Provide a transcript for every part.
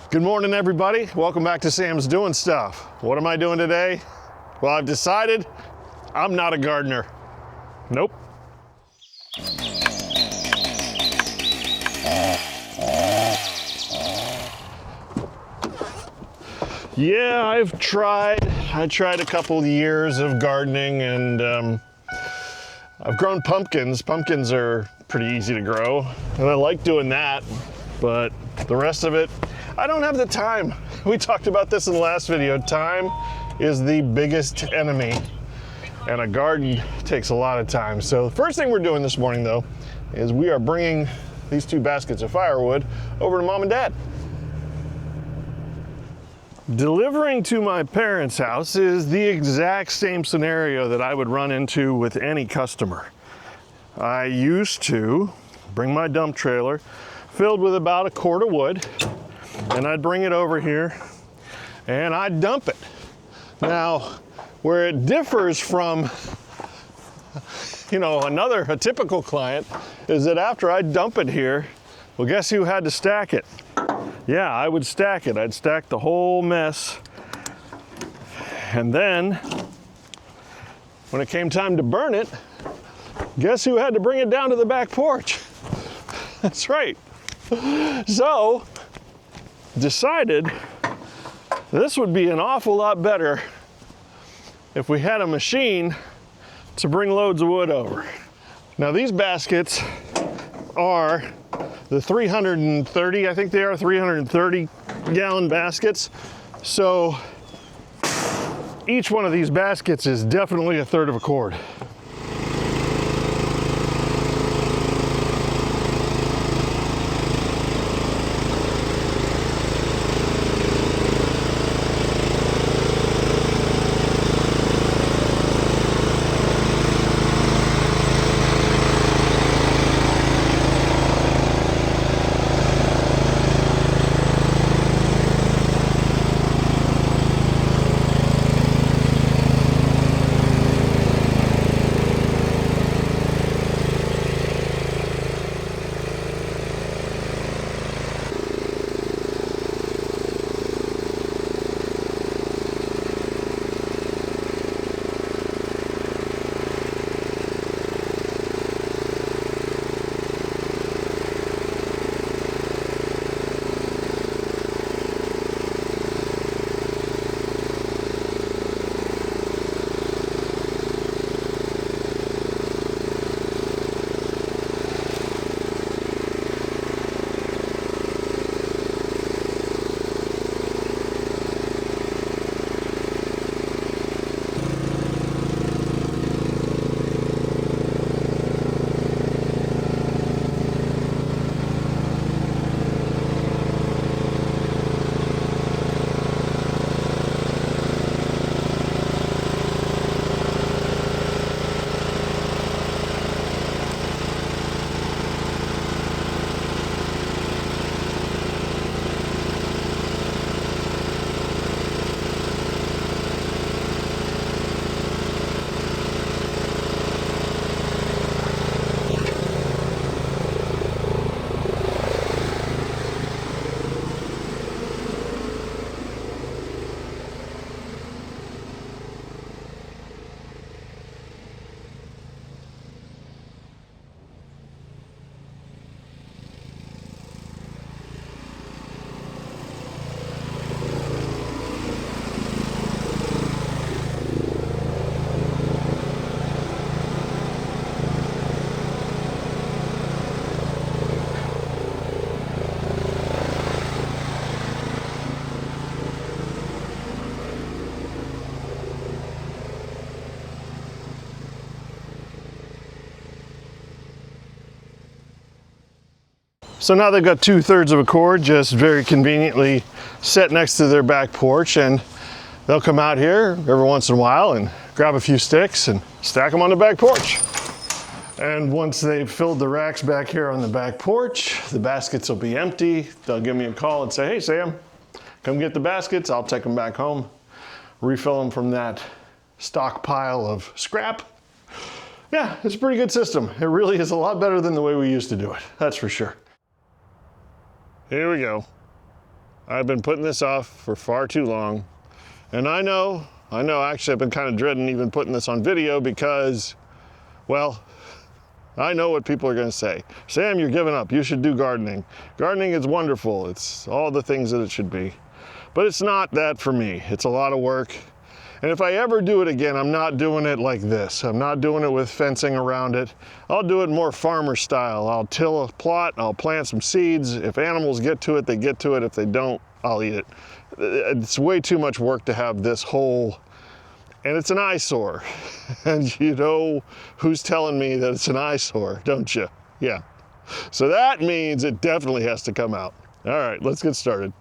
Good morning, everybody. Welcome back to Sam's Doing Stuff. What am I doing today? Well, I've decided I'm not a gardener. Nope. Yeah, I tried a couple of years of gardening, and I've grown pumpkins. Pumpkins are pretty easy to grow, and I like doing that, but the rest of it, I don't have the time. We talked about this in the last video. Time is the biggest enemy, and a garden takes a lot of time. So the first thing we're doing this morning, though, is we are bringing these 2 baskets of firewood over to Mom and Dad. Delivering to my parents' house is the exact same scenario that I would run into with any customer. I used to bring my dump trailer filled with about a quart of wood, and I'd bring it over here and I'd dump it. Now, where it differs from, a typical client is that after I dump it here, well, guess who had to stack it? Yeah, I would stack it. I'd stack the whole mess. And then, when it came time to burn it, guess who had to bring it down to the back porch? That's right. So, decided this would be an awful lot better if we had a machine to bring loads of wood over. Now, these baskets are the 330, I think they are 330 gallon baskets. So each one of these baskets is definitely a third of a cord. So now they've got 2/3 of a cord just very conveniently set next to their back porch, and they'll come out here every once in a while and grab a few sticks and stack them on the back porch. And once they've filled the racks back here on the back porch, the baskets will be empty. They'll give me a call and say, "Hey Sam, come get the baskets." I'll take them back home, refill them from that stockpile of scrap. Yeah, it's a pretty good system. It really is a lot better than the way we used to do it, that's for sure. Here we go. I've been putting this off for far too long. And I know, actually I've been kind of dreading even putting this on video because, well, I know what people are going to say. Sam, you're giving up. You should do gardening. Gardening is wonderful. It's all the things that it should be. But it's not that for me. It's a lot of work. And if I ever do it again, I'm not doing it like this. I'm not doing it with fencing around it. I'll do it more farmer style. I'll till a plot, I'll plant some seeds. If animals get to it, they get to it. If they don't, I'll eat it. It's way too much work to have this whole, and it's an eyesore. And you know who's telling me that it's an eyesore, don't you? Yeah. So that means it definitely has to come out. All right, let's get started.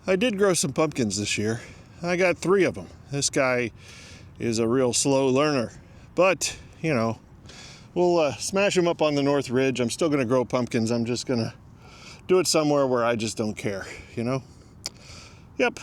I did grow some pumpkins this year. I got 3 of them. This guy is a real slow learner, but you know, we'll smash them up on the North Ridge. I'm still gonna grow pumpkins. I'm just gonna do it somewhere where I just don't care, you know? Yep.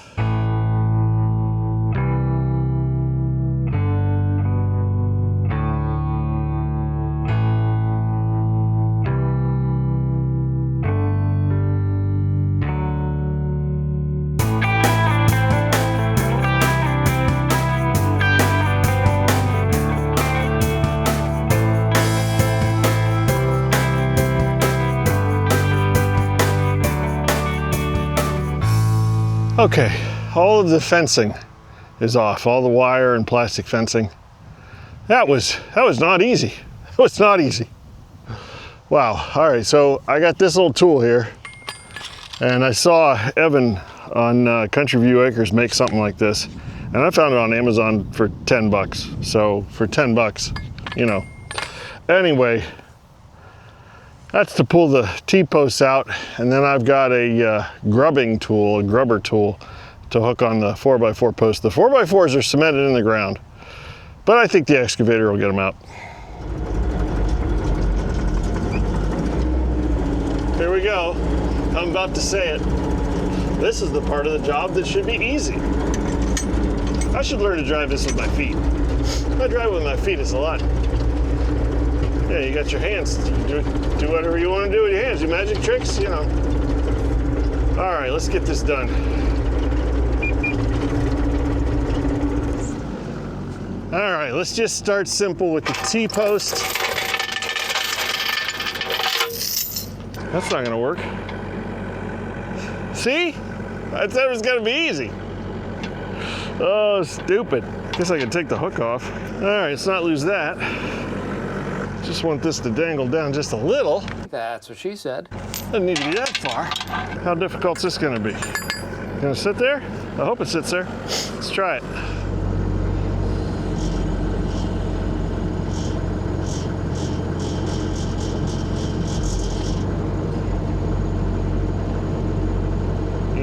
Okay, all of the fencing is off, all the wire and plastic fencing. That was not easy. That was not easy. Wow, all right, so I got this little tool here, and I saw Evan on Country View Acres make something like this, and I found it on Amazon for 10 bucks. So for 10 bucks, you know. Anyway, that's to pull the T-posts out, and then I've got a grubbing tool, a grubber tool, to hook on the 4x4 post. The 4x4s are cemented in the ground, but I think the excavator will get them out. Here we go. I'm about to say it. This is the part of the job that should be easy. I should learn to drive this with my feet. If I drive with my feet, it's a lot. Yeah, you got your hands. Do whatever you want to do with your hands. Do magic tricks, you know. All right, let's get this done. All right, let's just start simple with the T-post. That's not gonna work. See? I thought it was gonna be easy. Oh, stupid. Guess I can take the hook off. All right, let's not lose that. Just want this to dangle down just a little. That's what she said. Doesn't need to be that far. How difficult's this gonna be? Gonna sit there? I hope it sits there. Let's try it.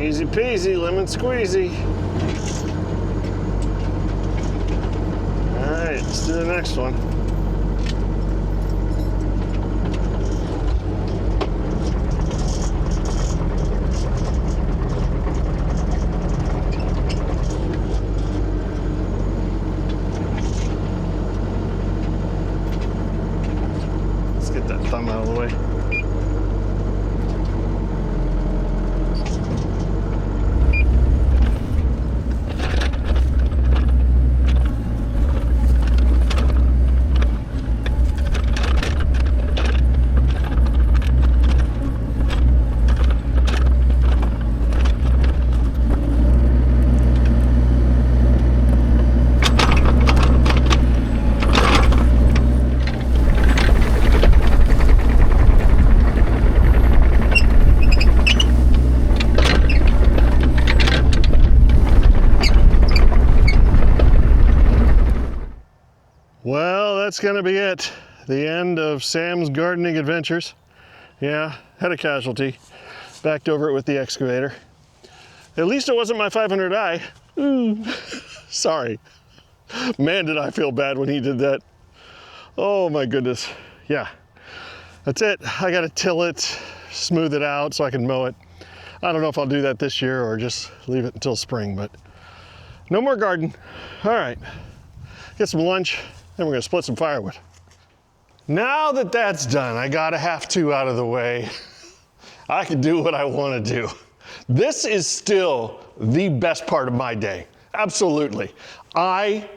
Easy peasy, lemon squeezy. All right, let's do the next one. Thumb out of the way. Well, that's gonna be it. The end of Sam's gardening adventures. Yeah, had a casualty. Backed over it with the excavator. At least it wasn't my 500i. Ooh, sorry. Man, did I feel bad when he did that. Oh my goodness. Yeah, that's it. I gotta till it, smooth it out so I can mow it. I don't know if I'll do that this year or just leave it until spring, but no more garden. All right, get some lunch, then we're gonna split some firewood. Now that that's done, I gotta have to out of the way. I can do what I wanna do. This is still the best part of my day, absolutely. I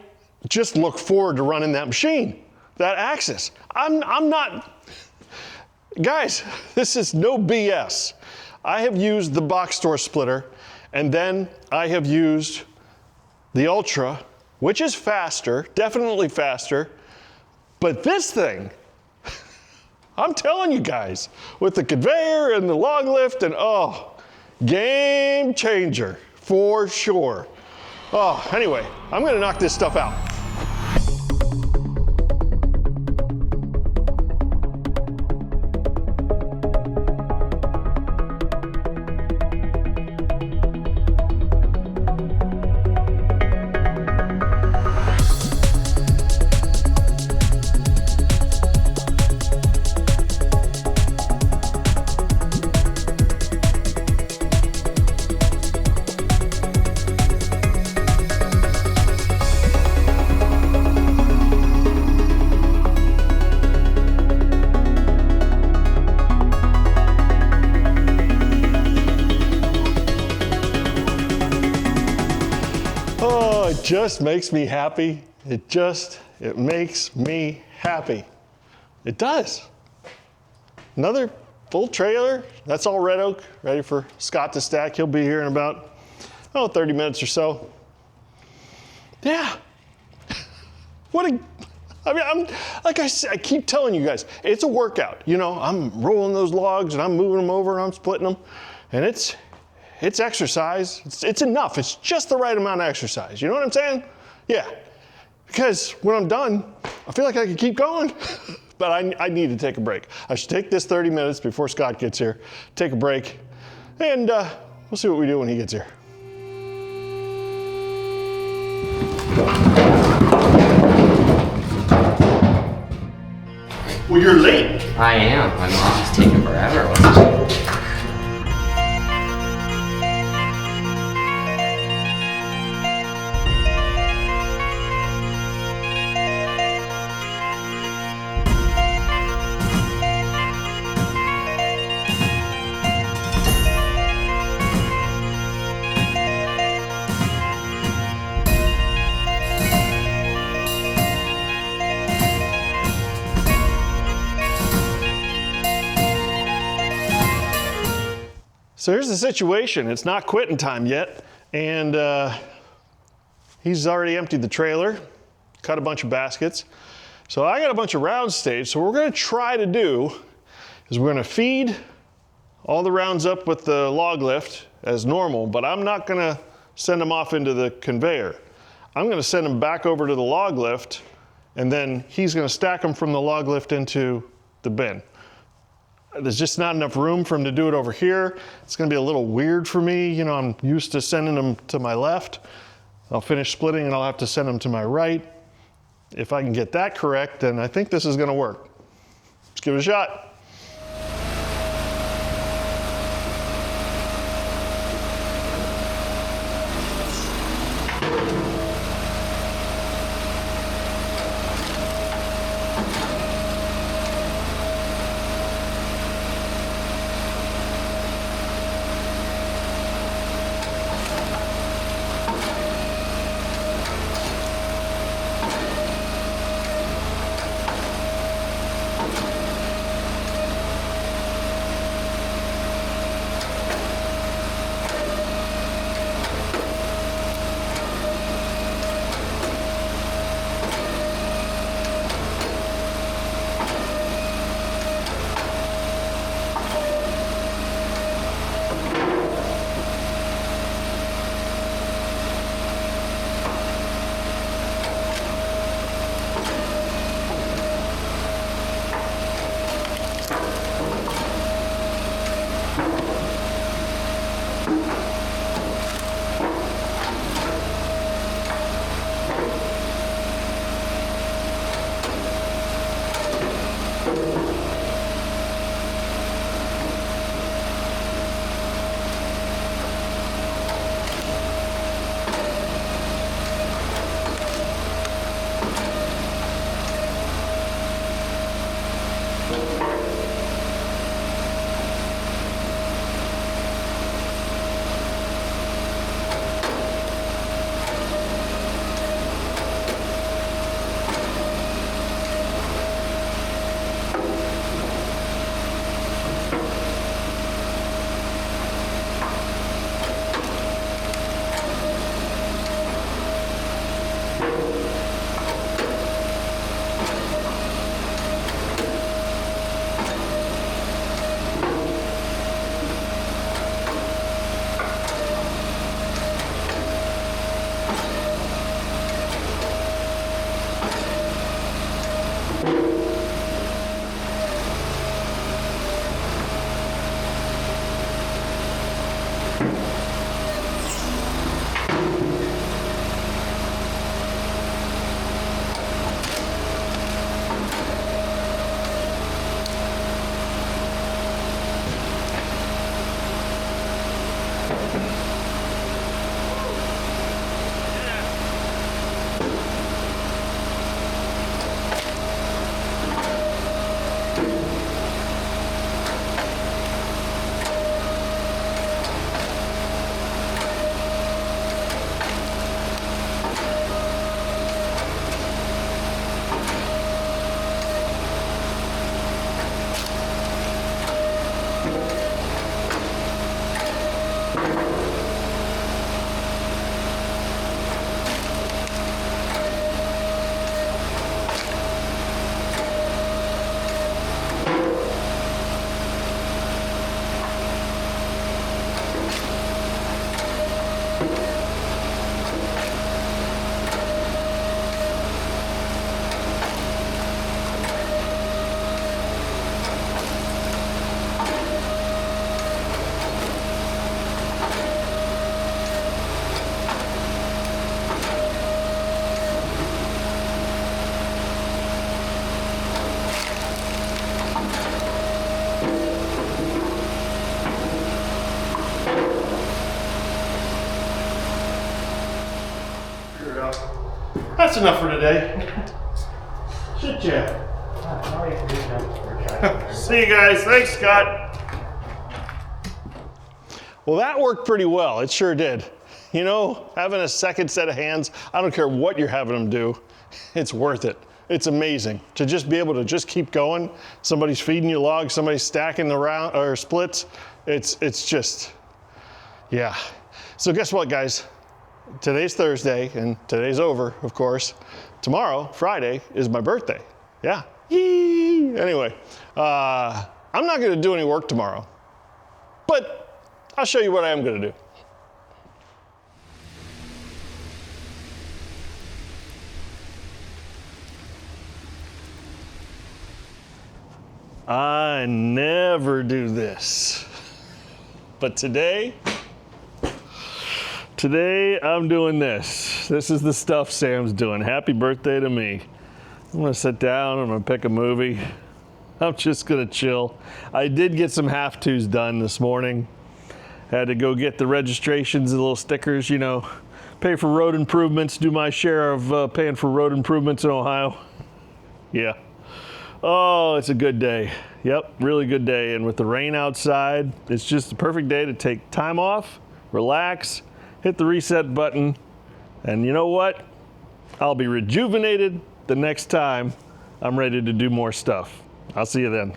just look forward to running that machine, that axis. I'm not, guys, this is no BS. I have used the box store splitter, and then I have used the Ultra, which is faster, definitely faster, but this thing, I'm telling you guys, with the conveyor and the log lift and oh, game changer for sure. Oh, anyway, I'm gonna knock this stuff out. It just makes me happy. It makes me happy. It does. Another full trailer. That's all red oak, ready for Scott to stack. He'll be here in about, 30 minutes or so. Yeah. I'm like I said, I keep telling you guys, it's a workout. You know, I'm rolling those logs and I'm moving them over and I'm splitting them, and it's exercise. It's enough. It's just the right amount of exercise. You know what I'm saying? Yeah. Because when I'm done, I feel like I could keep going, but I need to take a break. I should take this 30 minutes before Scott gets here, take a break, and we'll see what we do when he gets here. Well, you're late. I am. My mom's taking forever, wasn't she? So here's the situation. It's not quitting time yet, and he's already emptied the trailer, cut a bunch of baskets. So I got a bunch of rounds staged. So what we're gonna try to do is we're gonna feed all the rounds up with the log lift as normal, but I'm not gonna send them off into the conveyor. I'm gonna send them back over to the log lift, and then he's gonna stack them from the log lift into the bin. There's just not enough room for him to do it over here. It's gonna be a little weird for me. You know, I'm used to sending them to my left. I'll finish splitting and I'll have to send them to my right. If I can get that correct, then I think this is gonna work. Let's give it a shot. That's enough for today. Shit, yeah. See you guys. Thanks, Scott. Well, that worked pretty well. It sure did. You know, having a second set of hands, I don't care what you're having them do, it's worth it. It's amazing to just be able to just keep going. Somebody's feeding you logs, somebody's stacking the round or splits. It's just, yeah. So guess what, guys? Today's Thursday, and today's over, of course. Tomorrow, Friday, is my birthday. Yeah. Yee! Anyway, I'm not gonna do any work tomorrow, but I'll show you what I am gonna do. I never do this, but today I'm doing this. This is the stuff Sam's doing. Happy birthday to me. I'm gonna sit down, I'm gonna pick a movie. I'm just gonna chill. I did get some have-tos done this morning. Had to go get the registrations, the little stickers, you know, pay for road improvements, do my share of paying for road improvements in Ohio. Yeah. Oh, it's a good day. Yep, really good day. And with the rain outside, it's just the perfect day to take time off, relax, hit the reset button, and you know what? I'll be rejuvenated the next time I'm ready to do more stuff. I'll see you then.